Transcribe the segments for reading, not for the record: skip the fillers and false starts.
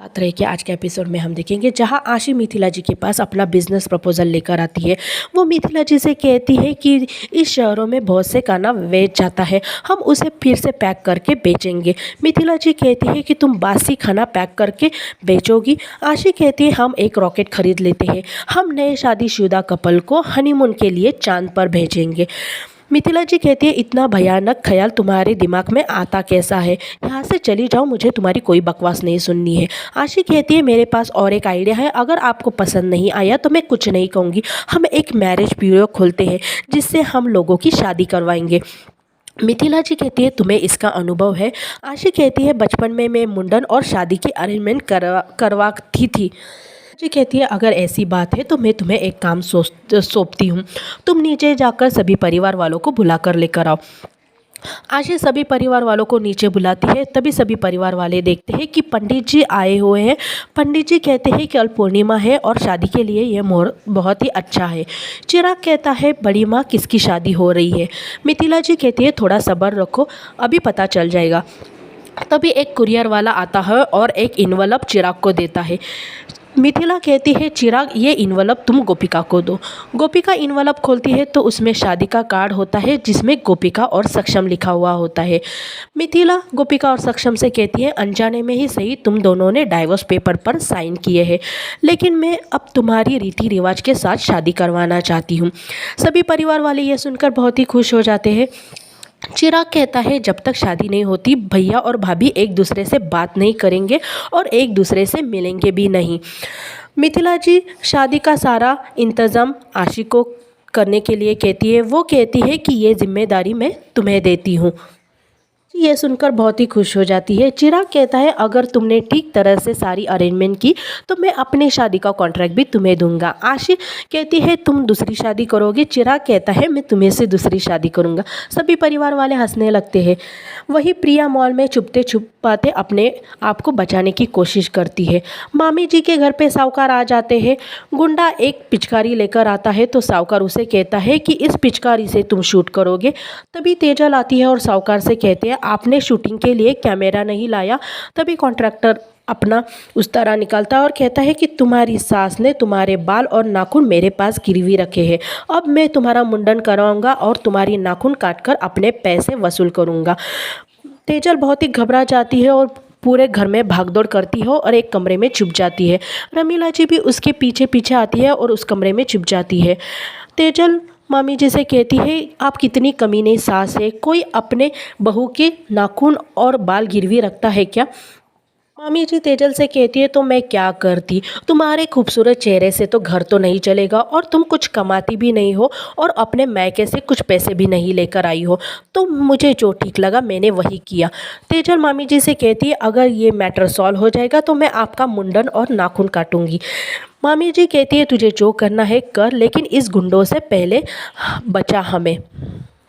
साथ रह के आज के एपिसोड में हम देखेंगे जहां आशी मिथिला जी के पास अपना बिजनेस प्रपोजल लेकर आती है। वो मिथिला जी से कहती है कि इस शहरों में बहुत से खाना वेच जाता है, हम उसे फिर से पैक करके बेचेंगे। मिथिला जी कहती है कि तुम बासी खाना पैक करके बेचोगी। आशी कहती है हम एक रॉकेट खरीद लेते हैं, हम नए शादीशुदा कपल को हनीमून के लिए चांद पर भेजेंगे। मिथिला जी कहती है इतना भयानक ख्याल तुम्हारे दिमाग में आता कैसा है, यहाँ से चली जाओ, मुझे तुम्हारी कोई बकवास नहीं सुननी है। आशी कहती है मेरे पास और एक आइडिया है, अगर आपको पसंद नहीं आया तो मैं कुछ नहीं कहूँगी, हम एक मैरिज ब्यूरो खोलते हैं जिससे हम लोगों की शादी करवाएंगे। मिथिला जी कहती है तुम्हें इसका अनुभव है। आशी कहती है बचपन में मैं मुंडन और शादी की अरेंजमेंट करवाती थी। जी कहती है अगर ऐसी बात है तो मैं तुम्हें एक काम सौंपती हूँ, तुम नीचे जाकर सभी परिवार वालों को बुला कर लेकर आओ। आशी सभी परिवार वालों को नीचे बुलाती है, तभी सभी परिवार वाले देखते हैं कि पंडित जी आए हुए हैं। पंडित जी कहते हैं कि कल पूर्णिमा है और शादी के लिए यह मुहूर्त बहुत ही अच्छा है। चिराग कहता है बड़ी माँ किसकी शादी हो रही है। मिथिला जी कहती है थोड़ा सब्र रखो, अभी पता चल जाएगा। तभी एक कुरियर वाला आता है और एक इन्वलप चिराग को देता है। मिथिला कहती है चिराग ये इन्वलप तुम गोपिका को दो। गोपिका इन्वलप खोलती है तो उसमें शादी का कार्ड होता है जिसमें गोपिका और सक्षम लिखा हुआ होता है। मिथिला गोपिका और सक्षम से कहती है अनजाने में ही सही तुम दोनों ने डाइवोर्स पेपर पर साइन किए हैं, लेकिन मैं अब तुम्हारी रीति रिवाज के साथ शादी करवाना चाहती हूँ। सभी परिवार वाले ये सुनकर बहुत ही खुश हो जाते हैं। चिराग कहता है जब तक शादी नहीं होती भैया और भाभी एक दूसरे से बात नहीं करेंगे और एक दूसरे से मिलेंगे भी नहीं। मिथिला जी शादी का सारा इंतज़ाम आशी को करने के लिए कहती है। वो कहती है कि ये जिम्मेदारी मैं तुम्हें देती हूँ। ये सुनकर बहुत ही खुश हो जाती है। चिराग कहता है अगर तुमने ठीक तरह से सारी अरेंजमेंट की तो मैं अपनी शादी का कॉन्ट्रैक्ट भी तुम्हें दूंगा। आशी कहती है तुम दूसरी शादी करोगे। चिराग कहता है मैं तुम्हें से दूसरी शादी करूंगा। सभी परिवार वाले हंसने लगते हैं। वही प्रिया मॉल में छुपते छुपाते अपने आप को बचाने की कोशिश करती है। मामी जी के घर पे साहूकार आ जाते हैं। गुंडा एक पिचकारी लेकर आता है तो साहूकार उसे कहता है कि इस पिचकारी से तुम शूट करोगे। तभी तेजल आती है और साहूकार से कहते हैं आपने शूटिंग के लिए कैमरा नहीं लाया। तभी कॉन्ट्रैक्टर अपना उस तरह निकालता है और कहता है कि तुम्हारी सास ने तुम्हारे बाल और नाखून मेरे पास गिरवी रखे हैं, अब मैं तुम्हारा मुंडन कराऊंगा और तुम्हारी नाखून काटकर अपने पैसे वसूल करूंगा। तेजल बहुत ही घबरा जाती है और पूरे घर में भागदौड़ करती है और एक कमरे में छुप जाती है। रमीला जी भी उसके पीछे पीछे आती है और उस कमरे में छुप जाती है। तेजल मामी जी से कहती है आप कितनी कमीनी सास है, कोई अपने बहू के नाखून और बाल गिरवी रखता है क्या। मामी जी तेजल से कहती है तो मैं क्या करती, तुम्हारे खूबसूरत चेहरे से तो घर तो नहीं चलेगा और तुम कुछ कमाती भी नहीं हो और अपने मायके से कुछ पैसे भी नहीं लेकर आई हो, तो मुझे जो ठीक लगा मैंने वही किया। तेजल मामी जी से कहती है अगर ये मैटर सॉल्व हो जाएगा तो मैं आपका मुंडन और नाखून काटूंगी। मामी जी कहती है तुझे जो करना है कर, लेकिन इस गुंडों से पहले बचा हमें।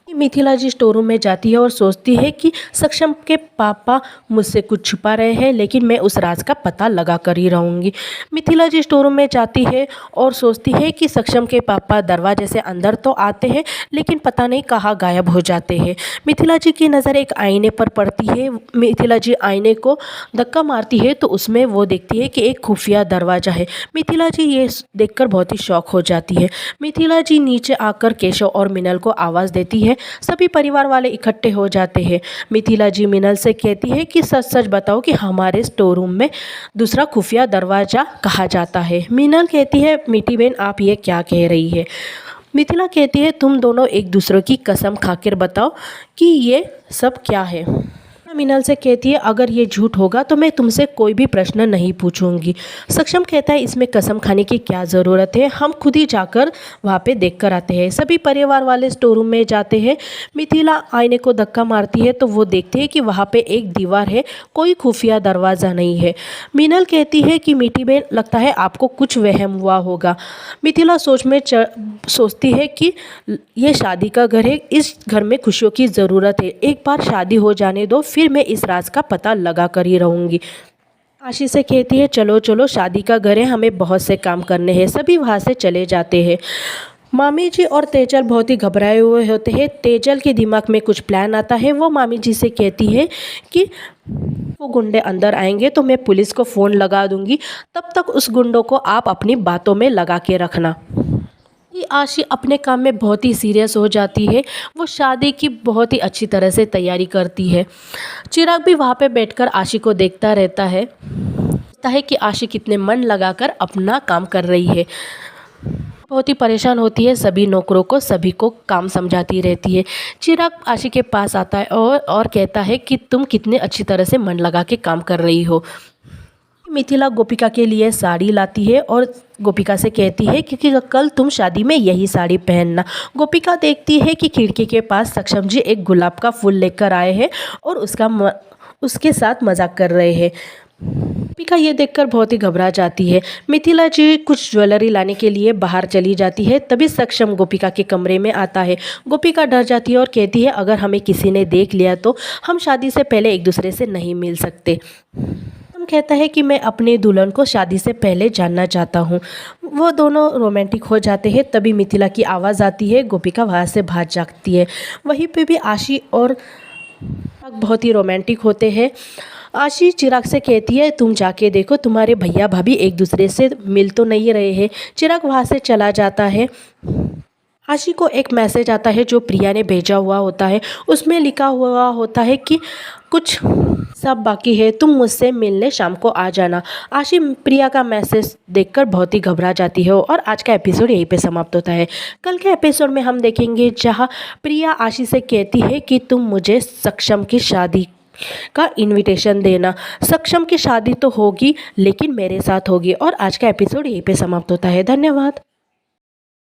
मिथिला जी स्टोर रूम में जाती है और सोचती है कि सक्षम के पापा मुझसे कुछ छुपा रहे हैं, लेकिन मैं उस राज का पता लगा कर ही रहूँगी। मिथिला जी स्टोर रूम में जाती है और सोचती है कि सक्षम के पापा दरवाजे से अंदर तो आते हैं लेकिन पता नहीं कहाँ गायब हो जाते हैं। मिथिला जी की नज़र एक आईने पर पड़ती है। मिथिला जी आईने को धक्का मारती है तो उसमें वो देखती है कि एक खुफिया दरवाज़ा है। मिथिला जी ये देखकर बहुत ही शौक हो जाती है। मिथिला जी नीचे आकर केशव और मिनल को आवाज़ देती है। सभी परिवार वाले इकट्ठे हो जाते हैं। मिथिला जी मिनल से कहती है कि सच सच बताओ कि हमारे स्टोर रूम में दूसरा खुफिया दरवाज़ा कहा जाता है। मिनल कहती है मीठी बहन आप ये क्या कह रही है। मिथिला कहती है तुम दोनों एक दूसरे की कसम खाकर बताओ कि ये सब क्या है। मिनल से कहती है अगर ये झूठ होगा तो मैं तुमसे कोई भी प्रश्न नहीं पूछूंगी। सक्षम कहता है इसमें कसम खाने की क्या ज़रूरत है, हम खुद ही जाकर वहाँ पे देख कर आते हैं। सभी परिवार वाले स्टोर रूम में जाते हैं। मिथिला आईने को धक्का मारती है तो वो देखते हैं कि वहाँ पे एक दीवार है, कोई खुफिया दरवाज़ा नहीं है। मिनल कहती है कि मीठी बहन लगता है आपको कुछ वहम हुआ होगा। मिथिला सोचती है कि ये शादी का घर है, इस घर में खुशियों की ज़रूरत है, एक बार शादी हो जाने दो फिर मैं इस राज का पता लगा कर ही रहूँगी। आशी से कहती है चलो चलो शादी का घर है, हमें बहुत से काम करने हैं। सभी वहाँ से चले जाते हैं। मामी जी और तेजल बहुत ही घबराए हुए होते हैं। तेजल के दिमाग में कुछ प्लान आता है। वो मामी जी से कहती है कि वो गुंडे अंदर आएंगे तो मैं पुलिस को फ़ोन लगा दूंगी, तब तक उस गुंडों को आप अपनी बातों में लगा के रखना। ये आशी अपने काम में बहुत ही सीरियस हो जाती है। वो शादी की बहुत ही अच्छी तरह से तैयारी करती है। चिराग भी वहाँ पे बैठकर आशी को देखता रहता है, लगता है कि आशी कितने मन लगाकर अपना काम कर रही है। बहुत ही परेशान होती है, सभी नौकरों को सभी को काम समझाती रहती है। चिराग आशी के पास आता है और कहता है कि तुम कितने अच्छी तरह से मन लगा के काम कर रही हो। मिथिला गोपिका के लिए साड़ी लाती है और गोपिका से कहती है क्योंकि कल तुम शादी में यही साड़ी पहनना। गोपिका देखती है कि खिड़की के पास सक्षम जी एक गुलाब का फूल लेकर आए हैं और उसके साथ मजाक कर रहे हैं। गोपिका ये देखकर बहुत ही घबरा जाती है। मिथिला जी कुछ ज्वेलरी लाने के लिए बाहर चली जाती है, तभी सक्षम गोपिका के कमरे में आता है। गोपिका डर जाती है और कहती है अगर हमें किसी ने देख लिया तो हम शादी से पहले एक दूसरे से नहीं मिल सकते। कहता है कि मैं अपने दुल्हन को शादी से पहले जानना चाहता हूँ। वो दोनों रोमांटिक हो जाते हैं, तभी मिथिला की आवाज़ आती है। गोपिका वहाँ से भाग जाती है। वहीं पे भी आशी और बहुत ही रोमांटिक होते हैं। आशी चिराग से कहती है तुम जाके देखो तुम्हारे भैया भाभी एक दूसरे से मिल तो नहीं रहे हैं। चिराग वहाँ से चला जाता है। आशी को एक मैसेज आता है जो प्रिया ने भेजा हुआ होता है। उसमें लिखा हुआ होता है कि कुछ सब बाकी है, तुम मुझसे मिलने शाम को आ जाना। आशी प्रिया का मैसेज देखकर बहुत ही घबरा जाती है और आज का एपिसोड यहीं पे समाप्त होता है। कल के एपिसोड में हम देखेंगे जहां प्रिया आशी से कहती है कि तुम मुझे सक्षम की शादी का इनविटेशन देना। सक्षम की शादी तो होगी लेकिन मेरे साथ होगी। और आज का एपिसोड यहीं पे समाप्त होता है। धन्यवाद।